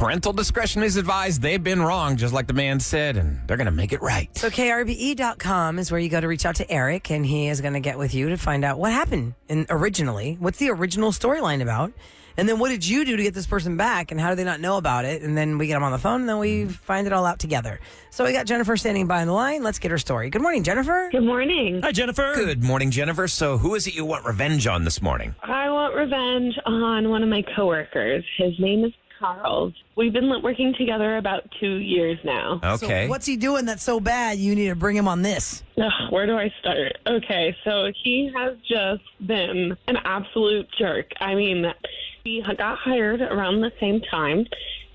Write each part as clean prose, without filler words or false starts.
Parental discretion is advised. They've been wrong, just like the man said, and they're going to make it right. So KRBE.com is where you go to reach out to Eric, and he is going to get with you to find out what happened originally. What's the original storyline about? And then what did you do to get this person back, and how do they not know about it? And then we get them on the phone, and then we find it all out together. So we got Jennifer standing by on the line. Let's get her story. Good morning, Jennifer. Good morning. Hi, Jennifer. Good morning, Jennifer. So who is it you want revenge on this morning? I want revenge on one of my coworkers. His name is Charles. We've been working together about 2 years now. Okay. So what's he doing that's so bad you need to bring him on this? Ugh, where do I start? Okay, so he has just been an absolute jerk. I mean, he got hired around the same time,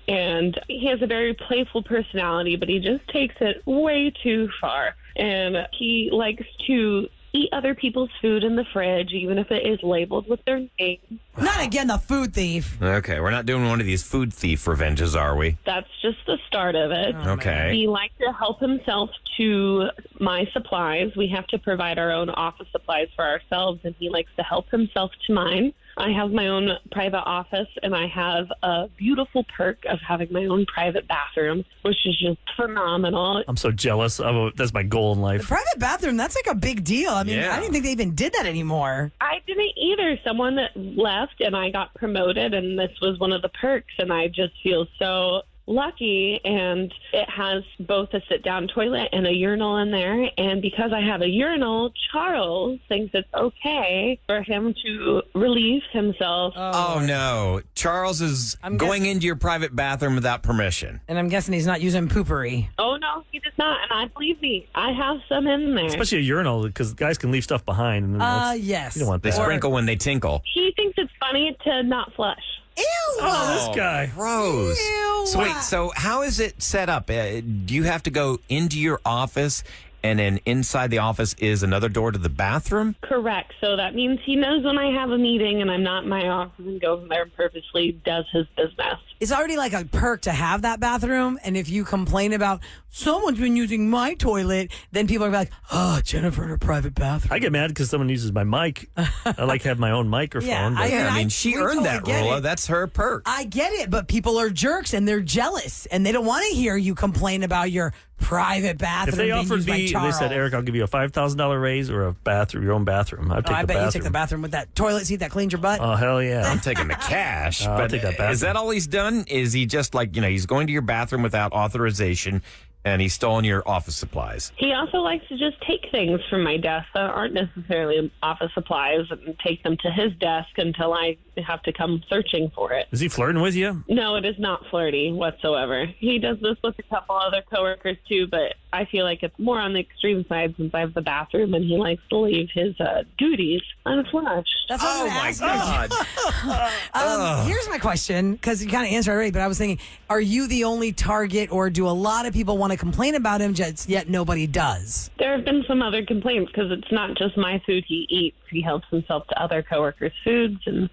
and he has a very playful personality, but he just takes it way too far. And he likes to eat other people's food in the fridge, even if it is labeled with their name. Not again, the food thief. Okay, we're not doing one of these food thief revenges, are we? That's just the start of it. Okay. He likes to help himself to my supplies. We have to provide our own office supplies for ourselves, and he likes to help himself to mine. I have my own private office, and I have a beautiful perk of having my own private bathroom, which is just phenomenal. I'm so jealous. That's my goal in The life. private bathroom, that's like a big deal. I mean, Yeah. I didn't think they even did that anymore. I didn't either. Someone that left, and I got promoted, and this was one of the perks, and I just feel so lucky. And it has both a sit-down toilet and a urinal in there, and because I have a urinal, Charles thinks it's okay for him to relieve himself. Oh, no. Charles is going into your private bathroom without permission. And I'm guessing he's not using poopery. Oh, no, he does not, and I believe me, I have some in there. Especially a urinal, because guys can leave stuff behind. And that's- Yes. You don't want They that. sprinkle when they tinkle. He thinks it's funny to not flush. Ew! Oh, this guy. Gross. Ew. So wait, so how is it set up? Do you have to go into your office, and then inside the office is another door to the bathroom? Correct. So that means he knows when I have a meeting and I'm not in my office and goes in there and purposely does his business. It's already like a perk to have that bathroom, and if you complain about someone's been using my toilet, then people are like, "Oh, Jennifer in her private bathroom." I get mad because someone uses my mic. I like to have my own microphone. Yeah, but- Yeah, I mean, she we earned totally that, get Roula. it. That's her perk. I get it, but people are jerks and they're jealous, and they don't want to hear you complain about your private bathroom. if they being offered used by me, they Charles. said, Eric, I'll give you a $5,000 raise or a bathroom, your own bathroom. I'd take I the bet bathroom. you take the bathroom with that toilet seat that cleans your butt. Oh, hell yeah. I'm taking the cash. I'll but take that bathroom. is that all he's done? Is he just like, he's going to your bathroom without authorization, and he's stolen your office supplies? He also likes to just take things from my desk that aren't necessarily office supplies and take them to his desk until I have to come searching for it. Is he flirting with you? No, it is not flirty whatsoever. He does this with a couple other coworkers too, but I feel like it's more on the extreme side since I have the bathroom and he likes to leave his duties unflushed. That's what I Oh, was my asking. God. Here's my question, because you kind of answered it already, but I was thinking, are you the only target, or do a lot of people want to complain about him, yet nobody does? There have been some other complaints because it's not just my food he eats. He helps himself to other coworkers' foods, and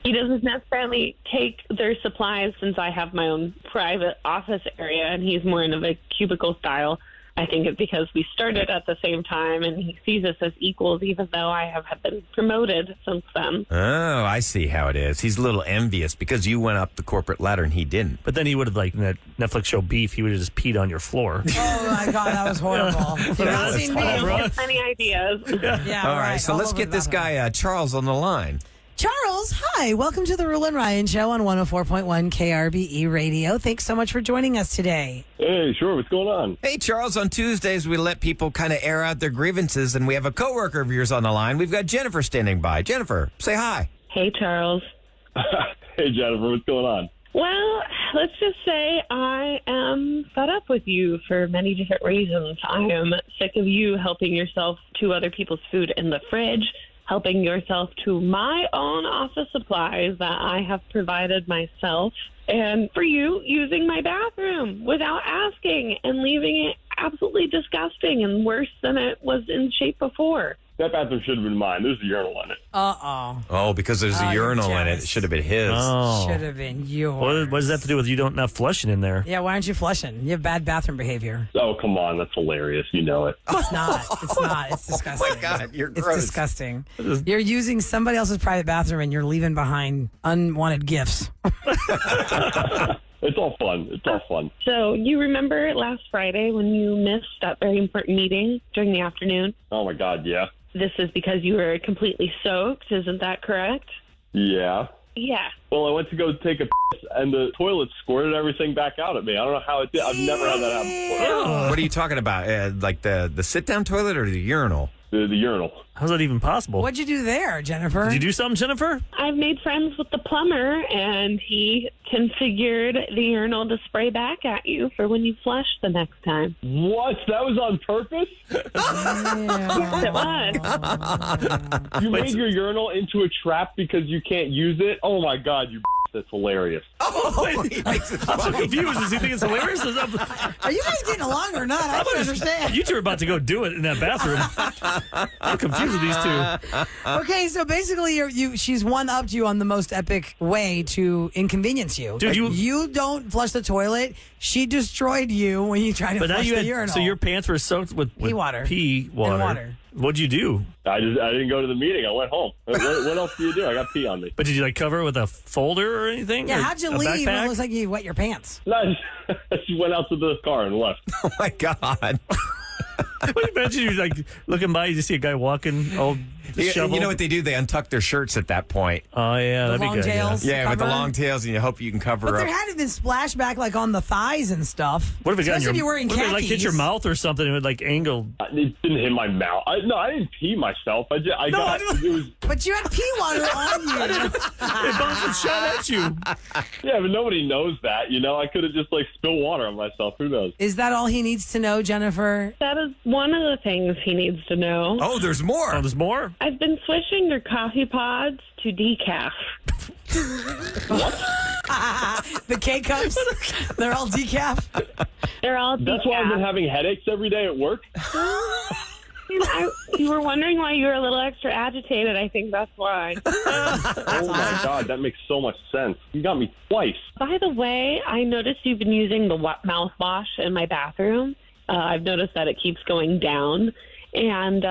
he doesn't necessarily take their supplies since I have my own private office area, and he's more in a cubicle style. I think it's because we started at the same time, and he sees us as equals, even though I have been promoted since then. Oh, I see how it is. He's a little envious because you went up the corporate ladder and he didn't. But then he would have, like in that Netflix show Beef, he would have just peed on your floor. Oh my God, that was horrible. If you've not seen I me, don't have any ideas. yeah, All right, so all let's over get the this bathroom. guy, Charles, on the line. Charles, hi. Welcome to the Roula and Ryan Show on 104.1 KRBE Radio. Thanks so much for joining us today. Hey, sure. What's going on? Hey, Charles, on Tuesdays, we let people kind of air out their grievances, and we have a coworker of yours on the line. We've got Jennifer standing by. Jennifer, say hi. Hey, Charles. Hey, Jennifer. What's going on? Well, let's just say I am fed up with you for many different reasons. I am sick of you helping yourself to other people's food in the fridge, helping yourself to my own office supplies that I have provided myself, and for you using my bathroom without asking and leaving it absolutely disgusting and worse than it was in shape before. That bathroom should have been mine. There's a urinal in it. Uh-oh. Oh, because there's Oh, a you're urinal in it. jealous. It should have been his. Oh. Should have been yours. What does that have to do with you not flushing in there? Yeah, why aren't you flushing? You have bad bathroom behavior. Oh, come on. That's hilarious. You know it. It's not. It's not. It's disgusting. Oh, my God, you're It's gross. disgusting. You're using somebody else's private bathroom and you're leaving behind unwanted gifts. It's all fun. It's all fun. So you remember last Friday when you missed that very important meeting during the afternoon? Oh, my God, yeah. This is because you were completely soaked. Isn't that correct? Yeah. Yeah. Well, I went to go take a piss, and the toilet squirted everything back out at me. I don't know how it did. I've never had that happen before. What are you talking about? Like the sit-down toilet or the urinal? The urinal. How's that even possible? What'd you do there, Jennifer? Did you do something, Jennifer? I've made friends with the plumber, and he configured the urinal to spray back at you for when you flush the next time. What? That was on purpose? Yes, it was. You made your urinal into a trap because you can't use it? Oh, my God, you that's hilarious. I'm so confused. Does he think it's hilarious? Are you guys getting along or not? I don't understand. You two are about to go do it in that bathroom. I'm confused with these two. Okay, so basically, she's one-upped you on the most epic way to inconvenience you. Dude, you don't flush the toilet. She destroyed you when you tried to But now flush you the had, urinal. so your pants were soaked with Pee water. Pee water. And water. What'd you do? I didn't go to the meeting. I went home. What else do you do? I got pee on me. But did you cover it with a folder or anything? Yeah, Or how'd you a leave when it backpack? looks like you wet your pants? No, I just went out to the car and left. Oh, my God. Well, you imagine you're like looking by, you just see a guy walking, all shovel. You know what they do? They untuck their shirts at that point. Oh, yeah, that'd be long good. tails. Yeah, with the Cover? long tails, and you hope you can cover But up. there had to have been splashback like on the thighs and stuff. What if it got in Especially if you're wearing what if it like hit your khakis. mouth or something? It would like angle. It didn't hit my mouth. I didn't pee myself. It was But you had pee water on you. It bounced and shot at you. yeah, but nobody knows that. I could have just like spilled water on myself. Who knows? Is that all he needs to know, Jennifer? That is one of the things he needs to know. Oh, there's more. Oh, there's more? I've been switching your coffee pods to decaf. The K-cups, they're all decaf. They're all decaf. That's why I've been having headaches every day at work. You were wondering why you were a little extra agitated. I think that's why. Oh my God, that makes so much sense. You got me twice. By the way, I noticed you've been using the mouthwash in my bathroom. I've noticed that it keeps going down. And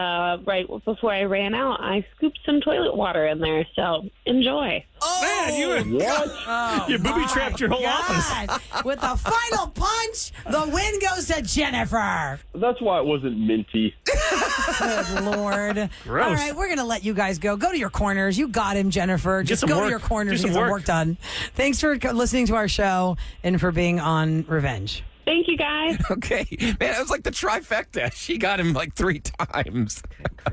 right before I ran out, I scooped some toilet water in there. So enjoy. Man, you were, What? you booby trapped your whole office. God. With the final punch, the win goes to Jennifer. That's why it wasn't minty. Good Lord. Gross. All right, we're going to let you guys go. Go to your corners. You got him, Jennifer. Just some go work. to your corners Do and some get some work. work done. Thanks for listening to our show and for being on Revenge. Thank you, guys. Okay. Man, it was like the trifecta. She got him like 3 times.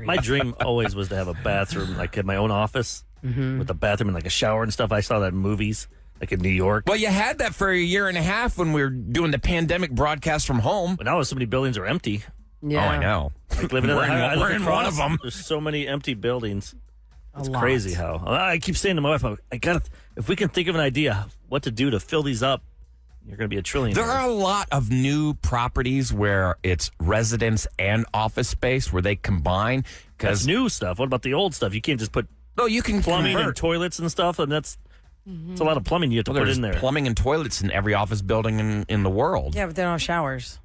My dream always was to have a bathroom, like in my own office, with a bathroom and like a shower and stuff. I saw that in movies, like in New York. Well, you had that for a year and a half when we were doing the pandemic broadcast from home. But now so many buildings are empty. Yeah. Oh, I know. Like living We're in, in- I look we're in one across, of them. There's so many empty buildings. It's lot. crazy how. I keep saying to my wife, I got to, if we can think of an idea what to do to fill these up, you're going to be a trillionaire. There are a lot of new properties where it's residence and office space where they combine. That's new stuff. What about the old stuff? You can't just put No, you can plumbing and convert. toilets and stuff, and it's a lot of plumbing you have to Well, put there's in there. plumbing and toilets in every office building in the world. Yeah, but they don't have showers.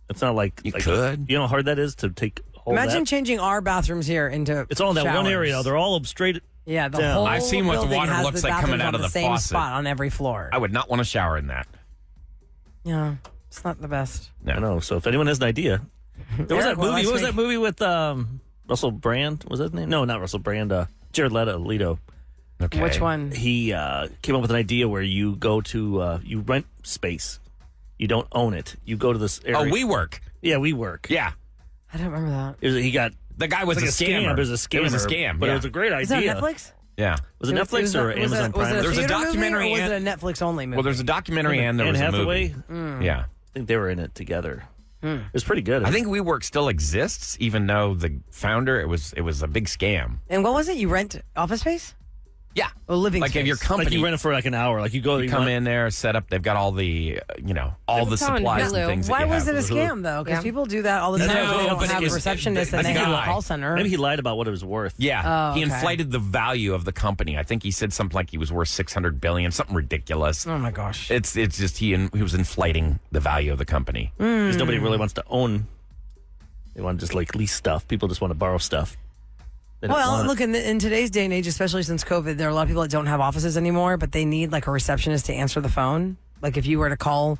It's not like You like, could. You know how hard that is to take hold of Imagine that? changing our bathrooms here into It's all in that one showers. area. They're all straight. Yeah, the down. whole I've seen what the building water has looks the like coming bathrooms out on of the same faucet. spot on every floor. I would not want to shower in that. Yeah, it's not the best. No. I know. So if anyone has an idea, there was Eric, that movie. What was last that movie with Russell Brand? Was that his name? No, not Russell Brand. Jared Leto. Okay. Which one? He came up with an idea where you go to you rent space. You don't own it. You go to this area. Oh, WeWork. Yeah, we work. Yeah. I don't remember that. He got The guy was it's a like scammer. It was a scammer. It was a scam. but yeah. it was a great Is that idea. on Netflix? Yeah. Was it Netflix or Amazon Prime? Was There's it a a theater documentary movie, or was and- it a Netflix only movie? Well, there's a documentary and there Anne was a Hathaway. movie. Yeah. I think they were in it together. It was pretty good. I think WeWork still exists, even though the founder, it was a big scam. And what was it? You rent office space? Yeah. Or living Like space? if your company like you rent it for like an hour. Like you go, come in there, set up, they've got all the, all the It's on supplies Hulu. and things Why that you was have. it a scam, though? Because Yeah. people do that all the No, time. They don't but it have was- a receptionist the and they have a guy- call center. Maybe he lied about what it was worth. Yeah, Oh, he okay. inflated the value of the company. I think he said something like he was worth $600 billion, something ridiculous. Oh, my gosh. It's just he was inflating the value of the company. Because nobody really wants to own. They want to just like lease stuff. People just want to borrow stuff. They don't Well, want it. look, in today's day and age, especially since COVID, there are a lot of people that don't have offices anymore, but they need like a receptionist to answer the phone. like if you were to call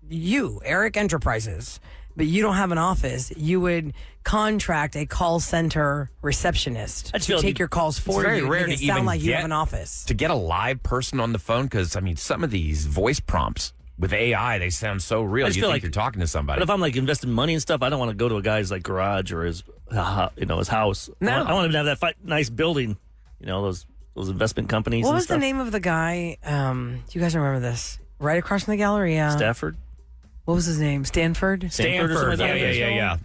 you, Eric Enterprises, but you don't have an office, you would contract a call center receptionist to take your calls for very you. rare Make to it sound even like you get- have an office. To get a live person on the phone, because, I mean, some of these voice prompts with AI, they sound so real. I You just think feel like you're talking to somebody. But if I'm like investing money and stuff, I don't want to go to a guy's like garage or his house. No. I want him to have that nice building. Those investment companies. What and was stuff. the name of the guy? Do you guys remember this? Right across from the Galleria. Stafford. What was his name? Stanford? or Stanford. something like that. Yeah.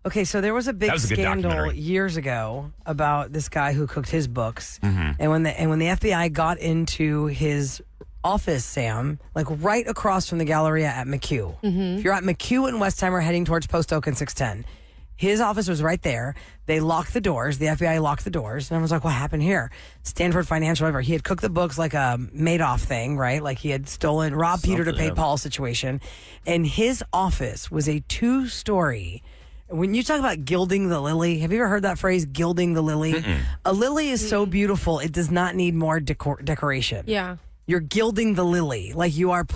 Okay, so there was a big That was a good scandal documentary. years ago about this guy who cooked his books, Mm-hmm. and when the FBI got into his office, Sam, like right across from the Galleria at McHugh. If you're at McHugh and Westheimer heading towards Post Oak and 610, his office was right there. They locked the doors. The FBI locked the doors, and I was like, "What happened here?" Stanford Financial, whatever. He had cooked the books like a Madoff thing, right? Like he had robbed Peter to pay Paul situation, and his office was a 2-story. When you talk about gilding the lily, have you ever heard that phrase, gilding the lily? A lily is so beautiful, it does not need more decoration. Yeah. You're gilding the lily. Like you are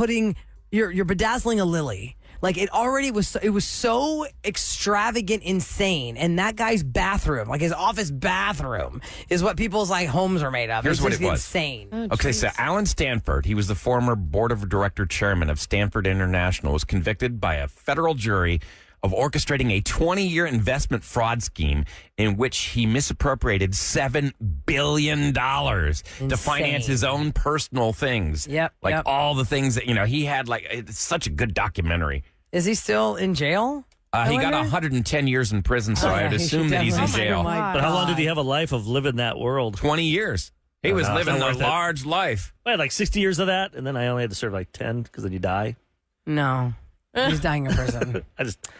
you're bedazzling a lily. Like it was so extravagant, insane. And that guy's bathroom, like his office bathroom, is what people's like homes are made of. Here's it's what just it was. insane. Okay, so Alan Stanford, he was the former board of director chairman of Stanford International, was convicted by a federal jury of orchestrating a 20-year investment fraud scheme in which he misappropriated $7 billion to finance his own personal things. Yep, Like yep. all the things that, he had, like, it's such a good documentary. Is he still in jail? He got 110 years in prison, so I'd he assume should that he's in definitely- jail. Oh my But how long did God. he have a life of living that world? 20 years. He was no, it's living not a worth it. large life. I had like 60 years of that, and then I only had to serve like 10 because then you die. No. He's dying in prison.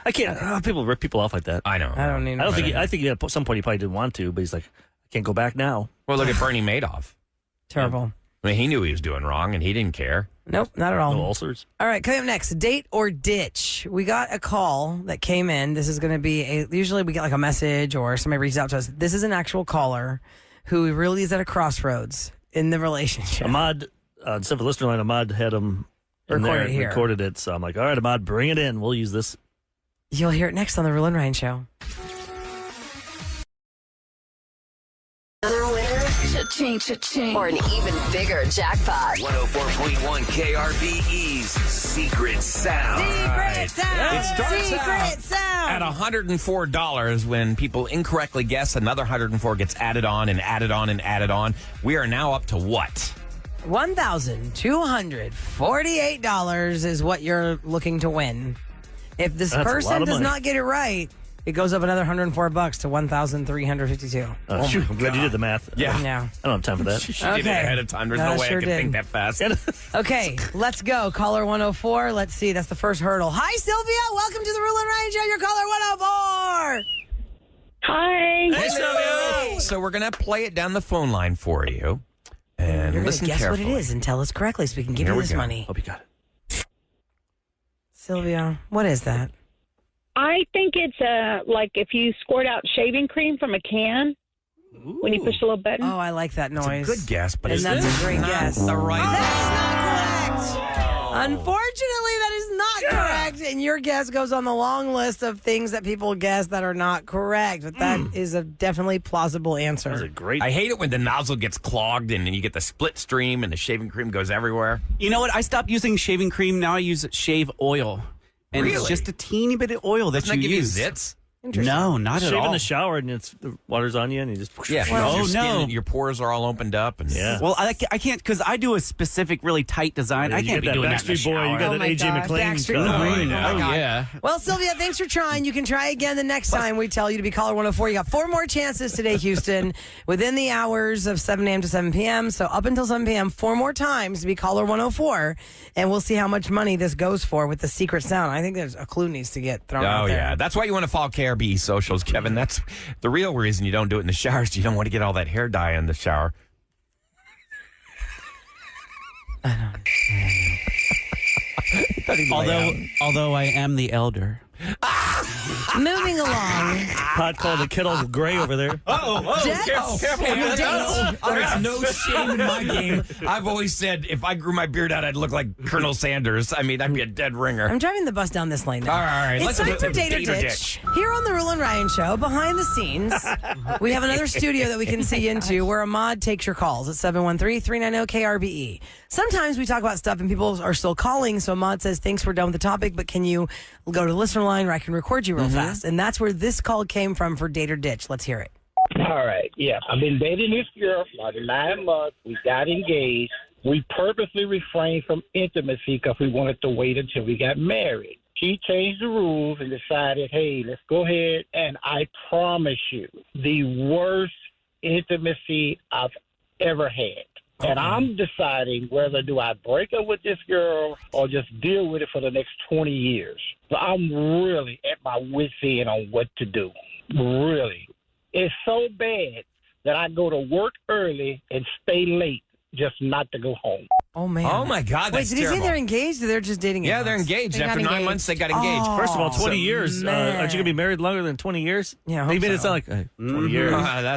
I can't. People rip people off like that. I know. I don't need I don't think. I think at some point he probably didn't want to, but he's like, I can't go back now. Well, look at Bernie Madoff. Terrible. I mean, he knew he was doing wrong, and he didn't care. Nope, not at all. No ulcers. All right, coming up next, date or ditch. We got a call that came in. This is going to be usually we get like a message or somebody reaches out to us. This is an actual caller who really is at a crossroads in the relationship. Ahmad, instead of listener line, Ahmad had him in Record there it and here. recorded it. So I'm like, all right, Ahmad, bring it in. We'll use this. You'll hear it next on the Roula and Ryan Show. Another winner? Cha-ching, cha-ching. Or an even bigger jackpot. 104.1 KRBE's Secret Sound. Secret sound. It starts Secret sound. At $104, when people incorrectly guess, another 104 gets added on and added on and added on. We are now up to what? $1,248 is what you're looking to win. If this That's a lot person of does money. not get it right, it goes up another $104 to $1,352. Oh, shoot, I'm glad you did the math. Yeah. Yeah. I don't have time for that. She did it ahead of time. There's No, no way sure I could did. think that fast. Okay, let's go. Caller 104. Let's see. That's the first hurdle. Hi, Sylvia. Welcome to the Roula and Ryan Show. Your caller 104. Hi. Hey, Sylvia. So we're going to play it down the phone line for you. And You're going to listen guess carefully. what it is and tell us correctly so we can give Here you we this go. money. Hope you got it. Sylvia, what is that? I think it's like if you squirt out shaving cream from a can when you push the little button. Oh, I like that It's noise. a good guess, but And it's that's a great not guess. the right That is not correct. Unfortunately, that is not correct. And your guess goes on the long list of things that people guess that are not correct. But that is a definitely plausible That was a answer. great. I hate it when the nozzle gets clogged and then you get the split stream and the shaving cream goes everywhere. You know what? I stopped using shaving cream. Now I use shave oil. And Really? it's just a teeny bit of oil that Doesn't that you give use. you zits? No, not at Shave all. in the shower and the water's on you and you just. Yeah. Well, your skin, no. your pores are all opened up. And Yeah. Well, I can't because I do a specific, really tight design. I You can't get be that doing that in the Backstreet Boy. You shower. got Oh that my AJ gosh, McLean Backstreet stuff. Boy. I know. Oh, God. yeah. Well, Sylvia, thanks for trying. You can try again the next time we tell you to be caller 104. You got 4 more chances today, Houston, within the hours of 7 a.m. to 7 p.m. So up until 7 p.m., 4 more times to be caller 104. And we'll see how much money this goes for with the secret sound. I think there's a clue needs to get thrown out Oh, there. yeah. That's why you want to follow KRB socials, Kevin. That's the real reason you don't do it in the shower is you don't want to get all that hair dye in the shower. Although I am the elder. Moving along. Pot called the kettle gray over there. Jets. There's no shame in my game. I've always said if I grew my beard out, I'd look like Colonel Sanders. I mean, I'd be a dead ringer. I'm driving the bus down this lane now. All right, it's let's time do for Date or Ditch. Here on the Roula and Ryan Show, behind the scenes, we have another studio that we can see into where Ahmad takes your calls at 713-390-KRBE. Sometimes we talk about stuff and people are still calling, so Ahmad says, thanks, we're done with the topic, but can you go to the listener line where I can record you real fast? And that's where this call came from for Date or Ditch. Let's hear it. All right, yeah. I've been dating this girl for about 9 months. We got engaged. We purposely refrained from intimacy because we wanted to wait until we got married. She changed the rules and decided, hey, let's go ahead. And I promise you, the worst intimacy I've ever had. And I'm deciding whether do I break up with this girl or just deal with it for the next 20 years. So I'm really at my wit's end on what to do. Really. It's so bad that I go to work early and stay late just not to go home. Oh, man. Oh, my God, Wait, that's did he say terrible. they're engaged or they're just dating? Yeah, they're engaged. They After got 9 months, they got engaged. First of all, 20 years. man. Aren't you going to be married longer than 20 years? Yeah, I hope He made it so. sound like 20 years.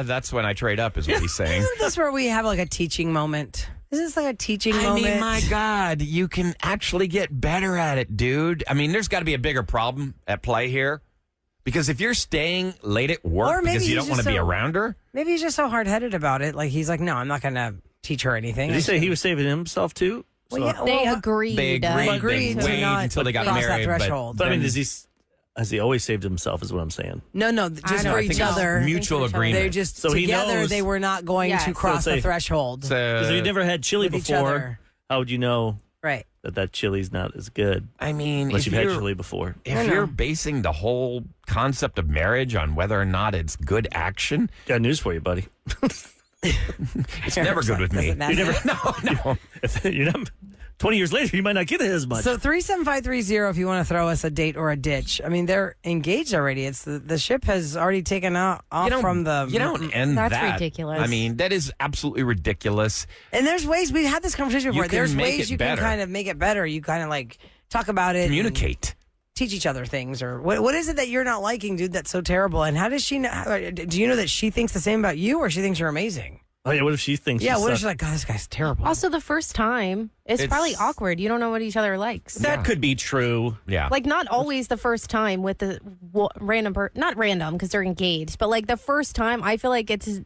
That's when I trade up, is what he's saying. Isn't this where we have like a teaching moment? Is this like a teaching I moment? mean, my God, you can actually get better at it, dude. I mean, there's got to be a bigger problem at play here. Because if you're staying late at work Or maybe because you he's don't want to just be so- around her. Maybe he's just so hard-headed about it. Like, he's like, no, I'm not going to teach her anything. Did he say he was saving himself too? Well, yeah, They well, agreed. They agreed to wait not until they got cross that married. threshold. But I mean, then- has he always saved himself is what I'm saying. No, just don't for think each so. other. mutual agreement. They're just So he together. knows- They were not going Yes. to cross So the say- threshold. Because if you never had chili with each before, other. how would you know Right. that chili's not as good? I mean, Unless if you've had you're, chili before. if you're basing the whole concept of marriage on whether or not it's good action, Got news for you, buddy. it's never good with me. Doesn't matter. You never. No. If you're not 20 years later, you might not get it as much. So 37530 if you want to throw us a date or a ditch. I mean, they're engaged already. It's the ship has already taken off from the. You don't end That's that. ridiculous. I mean, that is absolutely ridiculous. And there's ways we've had this conversation before. can There's make ways it you better. can kind of make it better. You kind of like talk about it, and Communicate. teach each other things, or what is it that you're not liking, dude? That's so terrible. And how does she know? Do you know that she thinks the same about you, or she thinks you're amazing? Oh, yeah, what if she thinks Yeah, you what if suck? she's like, God, this guy's terrible. Also, the first time, it's probably awkward. You don't know what each other likes. That could be true. Yeah. Like, not always the first time with the random not random because they're engaged, but like the first time, I feel like it's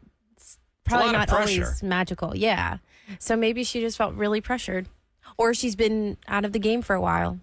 probably lot of not pressure. always magical. Yeah. So maybe she just felt really pressured. Or she's been out of the game for a while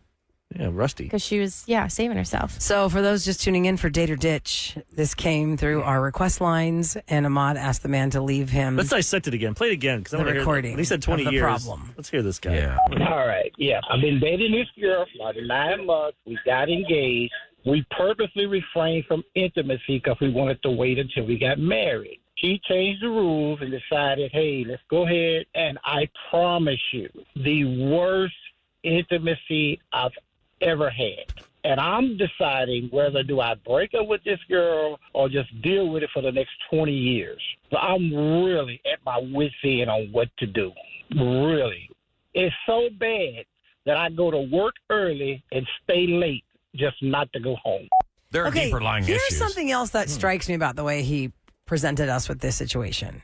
Yeah, rusty. because she was, saving herself. So for those just tuning in for Date or Ditch, this came through our request lines, and Ahmad asked the man to leave him. Let's dissect it again. Play it again. Because The recording When he said 20 of the years. problem. Let's hear this guy. Yeah. All right, yeah. I've been dating this girl for about 9 months. We got engaged. We purposely refrained from intimacy because we wanted to wait until we got married. She changed the rules and decided, hey, let's go ahead. And I promise you, the worst intimacy I've ever had. And I'm deciding whether do I break up with this girl or just deal with it for the next 20 years. So I'm really at my wit's end on what to do. Really. It's so bad that I go to work early and stay late just not to go home. There are deeper lying here's issues. something else that strikes me about the way he presented us with this situation.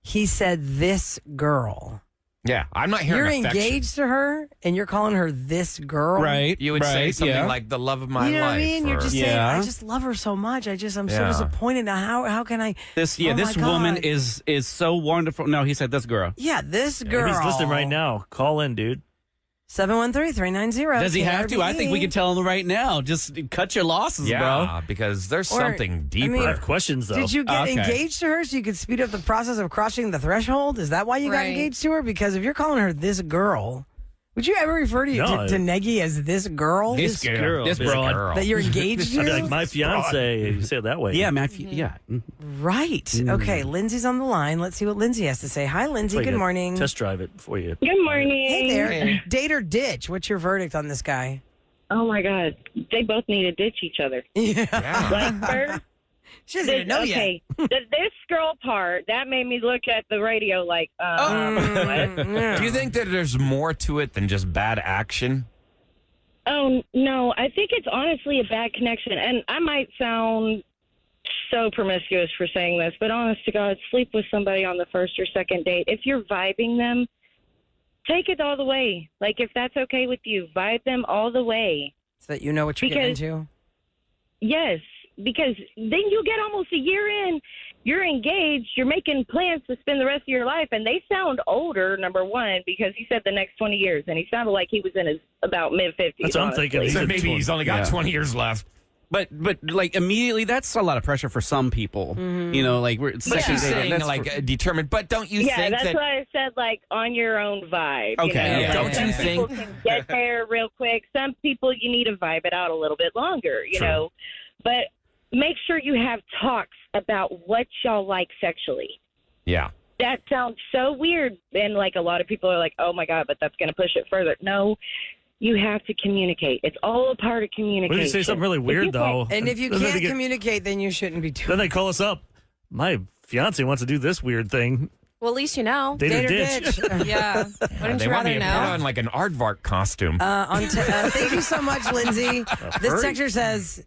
He said, this girl. Yeah, I'm not hearing You're affection. engaged to her, and you're calling her this girl. Right. You would say right, something yeah. like the love of my You know life. what I mean? You're or- just saying, Yeah. I just love her so much. I'm so Yeah. disappointed. Now, how can I? This Oh this my woman God. is so wonderful. No, he said this girl. Yeah, this If girl. he's listening right now. Call in, dude. 713-390. Does he have to? I think we KRBE. can tell him right now. Just cut your losses, yeah, bro. because there's Or, something deeper. mean- I have questions, though. Did you get Okay. engaged to her so you could speed up the process of crossing the threshold? Is that why you got Right. engaged to her? Because if you're calling her this girl, would you ever refer No. to Neggy as this girl? This girl. This This broad. girl. that you're engaged to? I'd be like, my fiance. You say it that way. Yeah, Matthew. Yeah. Right. Okay, Lindsay's on the line. Let's see what Lindsay has to say. Hi, Lindsay. Like Good a morning. Test drive it for you. Good morning. Hey there. Date or ditch? What's your verdict on this guy? Oh my God, they both need to ditch each other. Yeah. Yeah. Like first, She doesn't even know okay, this girl part that made me look at the radio like, yet. what? Do you think that there's more to it than just bad action? Oh, no, I think it's honestly a bad connection. And I might sound so promiscuous for saying this, but honest to God, sleep with somebody on the first or second date. If you're vibing them, take it all the way. Like, if that's okay with you, vibe them all the way. So that you know what you're getting into? Yes, because then you get almost a year in, you're engaged, you're making plans to spend the rest of your life, and they sound older, number one, because he said the next 20 years, and he sounded like he was in his about mid-50s. That's what I'm thinking. So maybe he's only got 20 years left. But like immediately, that's a lot of pressure for some people. You know, like we're But second she's date. saying That's like determined. But don't you Yeah, think that's that? why I said, like, on your own vibe. Okay, You know? yeah, Don't Some you people think? can get there real quick. Some people, you need to vibe it out a little bit longer, you True. know. But make sure you have talks about what y'all like sexually. Yeah. That sounds so weird. And, like, a lot of people are like, oh, my God, but that's going to push it further. No. You have to communicate. It's all a part of communication. What if you say something really weird, though? And if you Then they can't get- communicate, then you shouldn't be doing Then they call us up. My fiance wants to do this weird thing. Well, at least you know. Date or Date or ditch. ditch. Yeah. Wouldn't They you want rather me to put know? on like an aardvark costume. Thank you so much, Lindsay. This furry. texter says,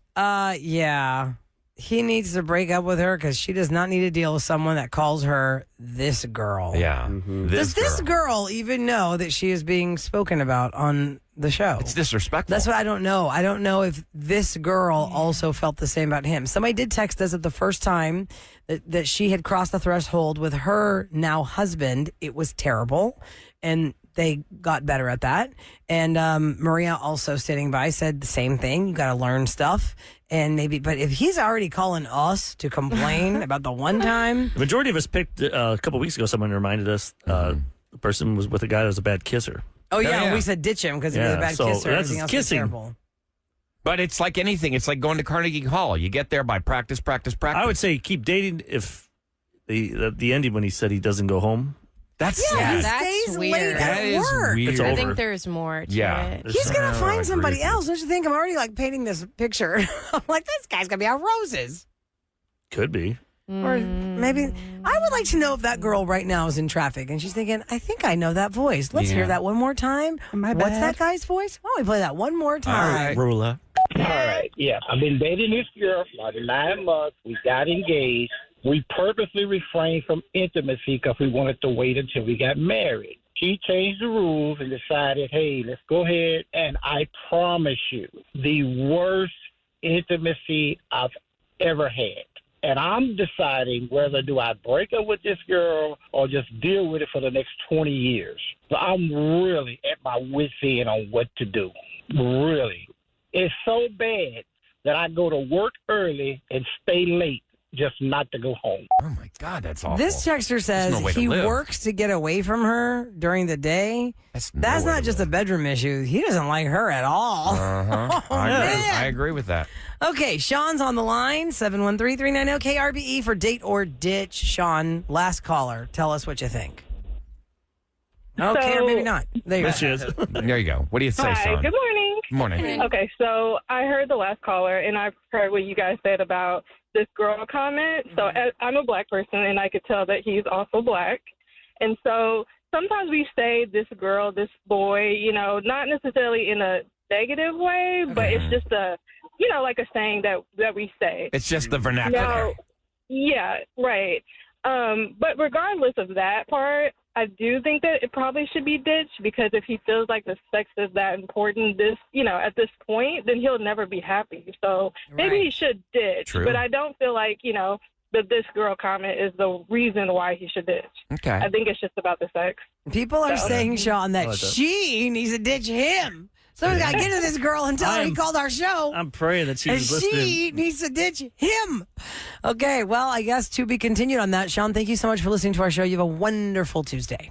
yeah, he needs to break up with her because she does not need to deal with someone that calls her this girl. yeah. Does this girl even know that she is being spoken about on the show? It's disrespectful. That's what I don't know. I don't know if this girl also felt the same about him. Somebody did text us that the first time that she had crossed the threshold with her now husband, it was terrible. And they got better at that. And Maria, also sitting by, said the same thing. You got to learn stuff. And maybe, but if he's already calling us to complain about the one time. The majority of us picked a couple weeks ago. Someone reminded us the person was with a guy that was a bad kisser. Oh, yeah, yeah. we said ditch him because he was a Yeah, bad so kisser. that's Everything else was kissing. terrible. But it's like anything. It's like going to Carnegie Hall. You get there by practice, practice, practice. I would say keep dating if the ending when he said he doesn't go home. That's Yeah, he sad. That's stays weird. late That at is work. weird. It's I over. think there's more to Yeah. it. He's going to I find agree somebody with you. else. Don't you think? I'm already like painting this picture. I'm like, this guy's going to be on roses. Could be. Or maybe I would like to know if that girl right now is in traffic and she's thinking, I think I know that voice. Let's hear that one more time. What's that guy's voice? Why don't we play that one more time? Roula. All right, yeah. I've been dating this girl for about 9 months. We got engaged. We purposely refrained from intimacy because we wanted to wait until we got married. She changed the rules and decided, hey, let's go ahead. And I promise you, the worst intimacy I've ever had. And I'm deciding whether do I break up with this girl or just deal with it for the next 20 years. So I'm really at my wit's end on what to do. Really. It's so bad that I go to work early and stay late just not to go home. Oh my God, that's awful. This texter says no way to he live. works to get away from her during the day. That's That's no way not to just a live. bedroom issue. He doesn't like her at all. Uh-huh. Oh, I man. agree with that. Okay, Sean's on the line, 713-390-KRBE for Date or Ditch. Sean, last caller. Tell us what you think. Okay, or maybe not. There you There go. she is. There you go. What do you say, Hi, son? good morning. Good morning. Okay, so I heard the last caller, and I've heard what you guys said about this girl comment. So I'm a black person, and I could tell that he's also black. And so sometimes we say this girl, this boy, you know, not necessarily in a negative way, but it's just a, you know, like a saying that we say. It's just the vernacular. Now, yeah, right. But regardless of that part, I do think that it probably should be ditched because if he feels like the sex is that important, at this point, then he'll never be happy. So maybe he should ditch. True. But I don't feel like, that this girl comment is the reason why he should ditch. Okay. I think it's just about the sex. People are So- saying, Sean, that I like that. she needs to ditch him. So we got to get to this girl and tell her he called our show. I'm praying that and she's listening. she needs to ditch him. Okay, well, I guess to be continued on that. Sean, thank you so much for listening to our show. You have a wonderful Tuesday.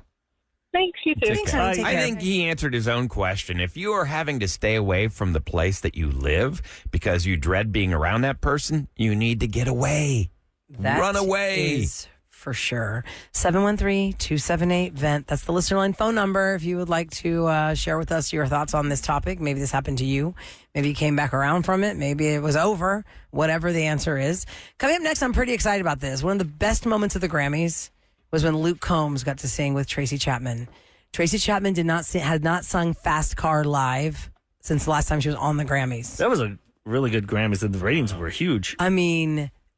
Thanks, you too. Thanks, honey. Take I care. think he answered his own question. If you are having to stay away from the place that you live because you dread being around that person, you need to get away. That Run away. is for sure. 713-278-VENT. That's the listener line phone number. If you would like to share with us your thoughts on this topic, maybe this happened to you. Maybe you came back around from it. Maybe it was over. Whatever the answer is. Coming up next, I'm pretty excited about this. One of the best moments of the Grammys was when Luke Combs got to sing with Tracy Chapman. Tracy Chapman had not sung Fast Car live since the last time she was on the Grammys. That was a really good Grammys, and the ratings were huge. I mean,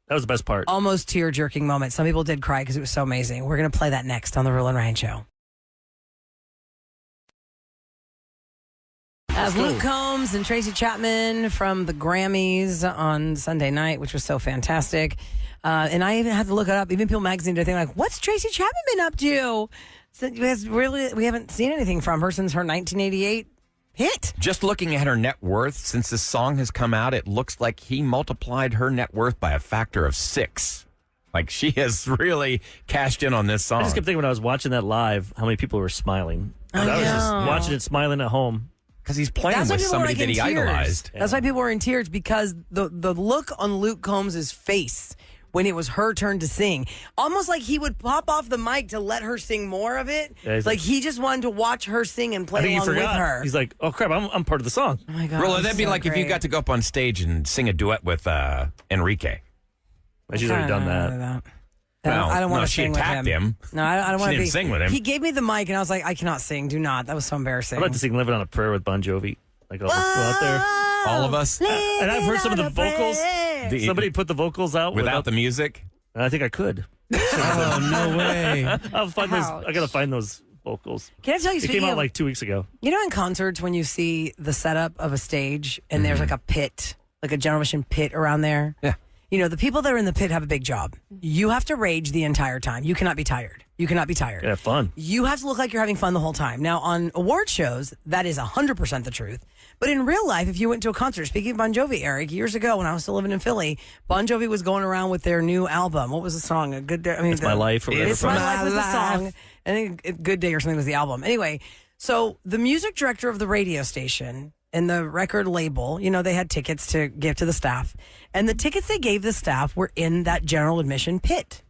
that was the best part. Almost tear-jerking moment. Some people did cry because it was so amazing. We're going to play that next on the Roula and Ryan Show. As Luke Combs and Tracy Chapman from the Grammys on Sunday night, which was so fantastic. And I even had to look it up. Even People Magazine did a thing like, what's Tracy Chapman been up to? So we haven't seen anything from her since her 1988 hit. Just looking at her net worth, since this song has come out, it looks like he multiplied her net worth by a factor of 6. Like, she has really cashed in on this song. I just kept thinking when I was watching that live, how many people were smiling. I was just watching it, smiling at home. Because he's playing with somebody that he idolized. That's why people were in tears, because the look on Luke Combs' face when it was her turn to sing, almost like he would pop off the mic to let her sing more of it. Yeah, like he just wanted to watch her sing and play along with her. He's like, oh crap, I'm part of the song. Oh my God. Roula, that'd be like if you got to go up on stage and sing a duet with Enrique. She's already done that. I don't want to she sing with attacked him. No, I don't want to didn't sing with him. He gave me the mic and I was like, I cannot sing. Do not. That was so embarrassing. I'd like to sing Living on a Prayer with Bon Jovi. Like, I'll just go out there. All of us. And I've heard some of the vocals. Somebody put the vocals out without the music. And I think I could. Oh, no way. I'll find those. I got to find those vocals. Can I tell you, it came out like 2 weeks ago. You know, in concerts, when you see the setup of a stage and there's like a pit, like a general admission pit around there. Yeah. You know, the people that are in the pit have a big job. You have to rage the entire time. You cannot be tired. You cannot be tired. Yeah, fun. You have to look like you're having fun the whole time. Now, on award shows, that is 100% the truth. But in real life, if you went to a concert, speaking of Bon Jovi, Eric, years ago when I was still living in Philly, Bon Jovi was going around with their new album. What was the song? A Good Day. I mean, It's My Life. Or whatever. It's My Life was the song. I think Good Day or something was the album. Anyway, so the music director of the radio station and the record label, you know, they had tickets to give to the staff. And the tickets they gave the staff were in that general admission pit.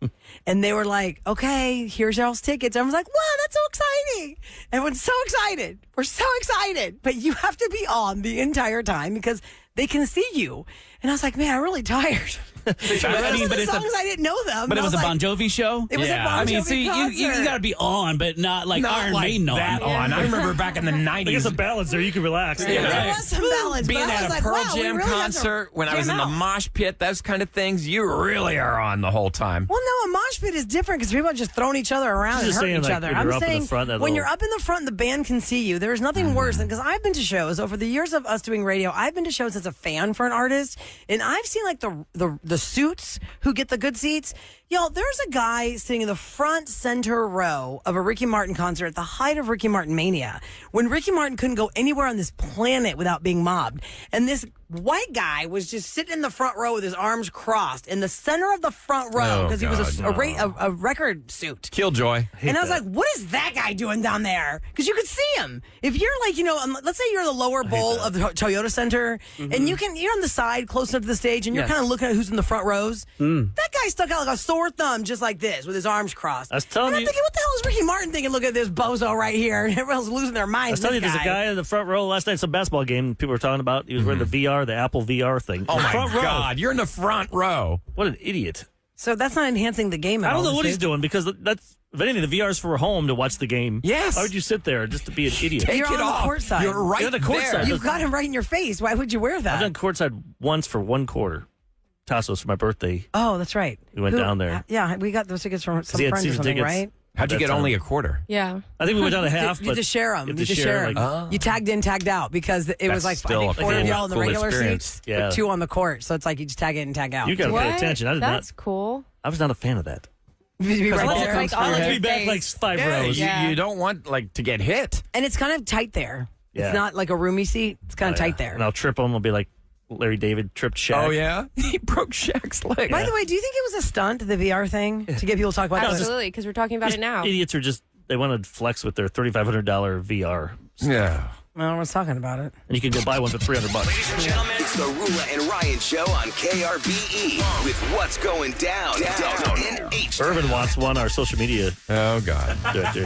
And they were like, okay, here's y'all's tickets. Everyone's like, wow, that's so exciting. Everyone's so excited. We're so excited. But you have to be on the entire time because they can see you. And I was like, man, I'm really tired. But it's I didn't know them. But it was a Bon Jovi show? It was a Bon Jovi see, you got to be on, but not like Iron Maiden that on. I remember back in the 90s. There's some balance there. You can relax. Yeah, there was some balance. Being at a Pearl Jam concert, when I was in the mosh pit, those kind of things, you really are on the whole time. Well, no, a mosh pit is different because people are just throwing each other around and hurting each other. I'm saying when you're up in the front, the band can see you. There's nothing worse than, because I've been to shows over the years of us doing radio. I've been to shows as a fan for an artist, and I've seen like the suits who get the good seats. Y'all, there's a guy sitting in the front center row of a Ricky Martin concert at the height of Ricky Martin mania, when Ricky Martin couldn't go anywhere on this planet without being mobbed. And this white guy was just sitting in the front row with his arms crossed in the center of the front row because he was a record suit. Killjoy. And I was like, what is that guy doing down there? Because you could see him. If you're like, you know, let's say you're in the lower bowl of the Toyota Center, and you're on the side close enough to the stage, and you're kind of looking at who's in the front rows. That guy stuck out like a sore thumb, just like this, with his arms crossed. I was telling I'm thinking, what the hell is Ricky Martin thinking? Look at this bozo right here. And everyone's losing their minds. I was telling you, there's a guy in the front row last night, some basketball game people were talking about. He was wearing the VR, the Apple VR thing. Oh, my God. You're in the front row. What an idiot. So that's not enhancing the game at all. I don't know what he's doing, because that's, if anything, the VR's for home to watch the game. Yes. Why would you sit there just to be an idiot? You're on the court side. You're right You're the court there. side. You've got him right in your face. Why would you wear that? I've done courtside once for one quarter. Tassos for my birthday. Oh, that's right. We went down there. Yeah, we got those tickets from some He had friends or season something, tickets. right? How'd you get only a quarter? Yeah. I think we went down to half. You but just share them. you You have to just share them. like- You tagged in, tagged out, because it was like, I still think, a 4 of cool- y'all in the cool regular experience. seats, Yeah. but 2 on the court. So it's like you just tag in and tag out. You got to pay attention. I did That's not. cool. I was not a fan of that. You'd be right All there. like all I'd of like to your be back face. like 5 Yeah, rows. you don't want like to get hit. And it's kind of tight there. Yeah. It's not like a roomy seat. It's kind of tight there. And I'll trip him. I'll be like Larry David tripped Shaq. Oh, yeah? He broke Shaq's leg. By the way, do you think it was a stunt, the VR thing, to get people to talk about it? Absolutely, because we're talking about These it now. idiots are just, they want to flex with their $3,500 VR. Yeah. Well, I was talking about it. And you can go buy one for $300. Ladies and gentlemen, it's the Roula and Ryan Show on KRBE with what's going down in H. Irvin wants one, our social media Oh, God. director.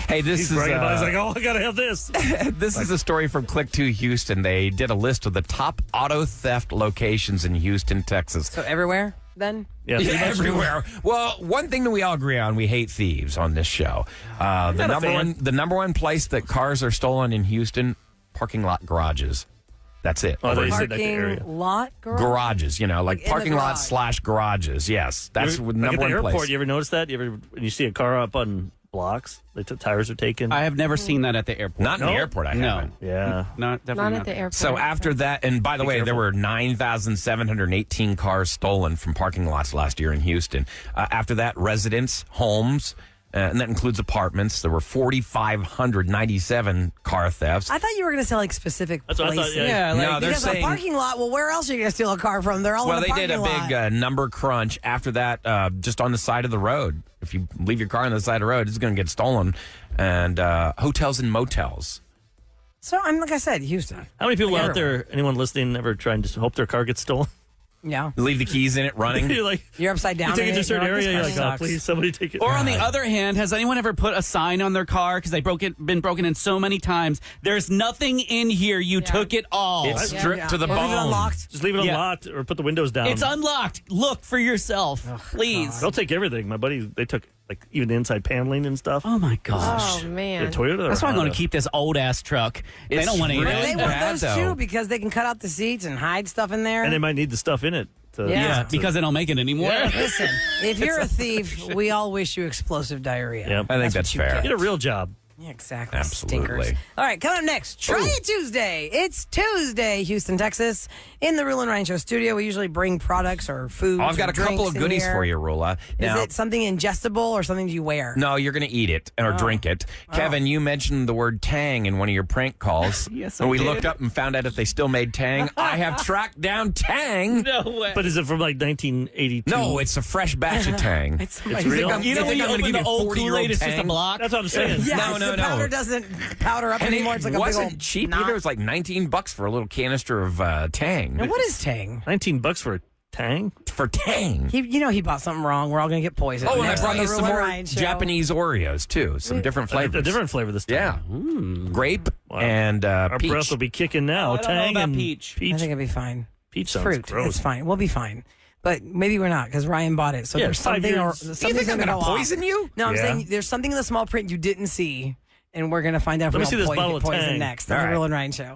Hey, this He's is bragging about it. He's like, oh, I got to have this. this is a story from Click2 Houston. They did a list of the top auto theft locations in Houston, Texas. So everywhere, then? Yeah, Yeah, everywhere. Well, one thing that we all agree on, we hate thieves on this show. The number one place that cars are stolen in Houston, parking lot garages. That's it. Oh, they said that area. Parking lot Garages, you know, like in parking the lots garage. / garages. Yes, that's Like number at the one airport, place. you ever notice that? When you see a car up on blocks, the tires are taken. I have never seen that at the airport. Not in the airport, I haven't. Yeah. Definitely Not at the airport. So after that, and by the way, there careful. were 9,718 cars stolen from parking lots last year in Houston. After that, residents, homes, and that includes apartments. There were 4,597 car thefts. I thought you were going to say like specific That's what I places. thought, yeah. No, they're Because saying. a parking lot, well, where else are you going to steal a car from? They're all Well, in the they parking did a lot. big number crunch. After that, just on the side of the road. If you leave your car on the side of the road, it's going to get stolen. And hotels and motels. So, like I said, Houston. How many people Like out there, anyone listening, ever trying to hope their car gets stolen? Yeah. You leave the keys in it running. You're like, You're upside down. you take it to a certain area, you're like, oh, oh, please, somebody take it. Or on the other hand, has anyone ever put a sign on their car because they've been broken in so many times? There's nothing in here. You took it all. It's stripped to the Or leave it bone. unlocked. Just leave it Yeah. unlocked or put the windows down. It's unlocked. Look for yourself, please. They'll take everything. My buddies, they took like even the inside paneling and stuff. Oh my gosh. Oh, man. Yeah, Toyota. or That's why I'm going Honda? to keep this old ass truck. They It's don't want to really eat They it. want bad, those though. too because they can cut out the seats and hide stuff in there. And they might need the stuff in it. To, Yeah. Because they don't make it anymore. Listen, if you're a thief, we all wish you explosive diarrhea. Yep. I think that's what you fair. get. Get a real job. Yeah, exactly. Absolutely. Stinkers. All right, coming up next, Try It Tuesday. It's Tuesday, Houston, Texas. In the Roula and Ryan Show studio, we usually bring products or food. Oh, I've got a couple of goodies for you, Roula. Is Now, it something ingestible or something you wear? no, you're going to eat it or drink it. Kevin, you mentioned the word tang in one of your prank calls. Yes, and I we did. looked up and found out if they still made tang. I have tracked down tang. No way. But is it from like 1982? No, it's a fresh batch of tang. It's It's real. you know when you open the old Kool-Aid, it's just a block? That's what I'm saying. Yes, No. the powder doesn't powder up And anymore. it It's like a wasn't big old cheap knot. either. It was like $19 for a little canister of tang. Now, what is Tang? $19 for a Tang? For tang. He bought something wrong. We're all going to get poisoned. Oh, and I Next brought on you the some Roula more Ryan Show. Japanese Oreos, too. Some different flavors. A different flavor this time. Yeah. Grape Wow. and Our peach. breath will be kicking now. Oh, I don't know Tang about and peach. I think it'll be fine. Peach sounds Fruit. gross. It's fine. We'll be fine. But maybe we're not because Ryan bought it. So Yeah, there's 5 something. Or, years. something's You think I'm gonna going to go off. poison you? No, I'm Yeah. saying there's something in the small print you didn't see, and we're going to find out if Let me we see don't this bottle get of poisoned Tang. next on All the right. Roula and Ryan Show.